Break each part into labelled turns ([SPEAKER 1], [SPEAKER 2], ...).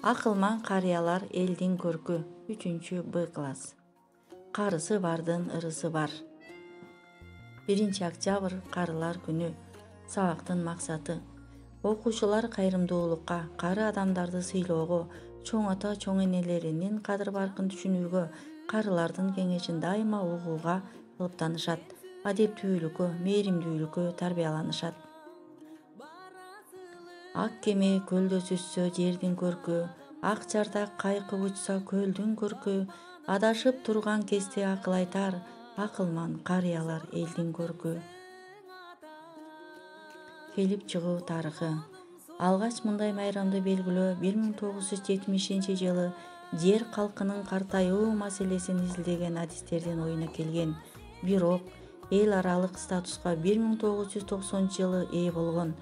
[SPEAKER 1] Акылман карыялар элдин көркү. 3-Б класс. Карысы бардын ырысы бар. 1-Октябрь карылар күнү. Сабактын максаты. Окуучулар кайрымдуулукка, кары адамдарды сыйлоого, чоң ата чоң энелеринин кадыр баркын түшүнүүгө, карылардын кеңешин дайыма угууга кылыптанышат. Адептүүлүккө, мээримдүүлүккө тарбияланышат. Ак кеме көлдө сүзсө жердин көркү, ак жардак кайкы учса көлдүн көркү, адашып турган кезде акыл айтар, акылман карыялар элдин көркү. Келип чыгуу тарыхы. Алгач мындай майрамды белгилөө 1970-жылы жер калкынын картайуу маселесин изилдеген адистердин оюна келген. Бирок эл аралык статуска 1990-жылы ээ болгон.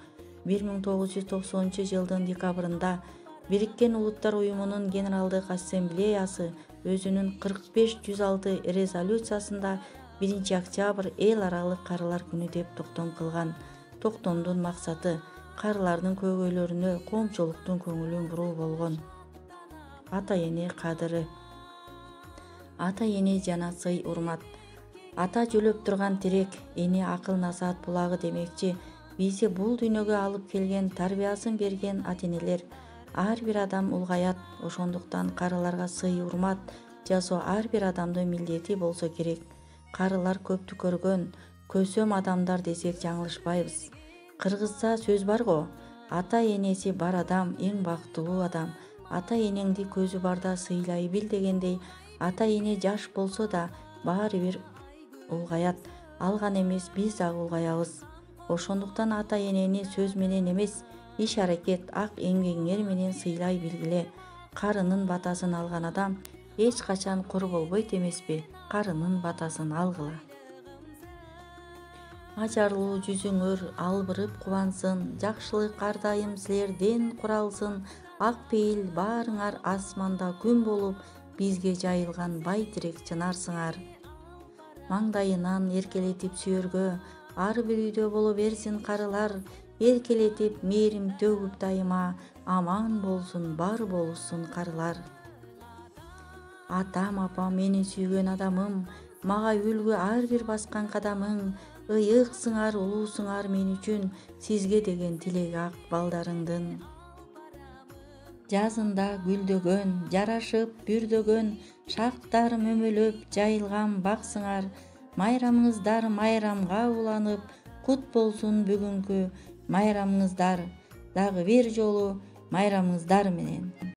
[SPEAKER 1] 1990-жылдын декабрында Бириккен Улуттар Уюмунун Генералдык Ассамблеясы өзүнүн 45/106 резолюциясында 1-Октябрь эл аралык карылар күнү деп токтом кылган. Токтомдун максаты карылардын көйгөйлөрүнө коомчулуктун көңүлүн буруу болгон. Ата-эне кадыры. Ата-эне жана сый урмат. Ата жөлөп турган тирек, эне акыл насаат булагы демекчи. Бизди бул дүйнөгө алып келген, тарбиясын берген ата-энелер. Ар бир адам улгаят, ошондуктан карыларга сый урмат жасоо ар бир адамдын милдети болсо керек. Карылар көптү көргөн, көсөм адамдар десек жаңылышпайбыз. Кыргызча сөз бар го, ата-энеси бар адам эң бактылуу адам. Ата-энеңди көзү барда сыйлай бил дегендей, ата-эне жаш болсо да баары бир улгаят. Алган эмес, биз дагы улгаябыз. Ошондуктан ата-энени сөз менен эмес, иш-аракет, ак эмгегиңер менен сыйлай билгиле. Карынын батасын алган адам эч качан кор болбойт эмеспи? Карынын батасын алгыла. Ачарлуу жүзүңөр албырып кубансын, жакшылык ар дайым силерден куралсын. Ак пейил баарыңар асманда күн болуп, бизге жайылган бай тирек чынарсыңар. Маңдайынан эркелетип сүйөргө, ар бир үйдө боло берсин карылар. Эркелетип мээрим төгүп дайыма, аман болсун, бар болушсун карылар. Атам, апам, менин сүйгөн адамым, мага үлгү ар бир баскан кадамың. Ыйыксыңар, улуусуңар мен үчүн, сизге деген тилеги ак балдарыңдын. Жазында гүлдөгөн, жарашып бүрдөгөн, шактар мөмөлөп жайылган баксыңар. Майрамыңыздар майрамга уланып, кут болсун бүгүнкү майрамыңыздар. Дагы бир жолу майрамыңыздар менен.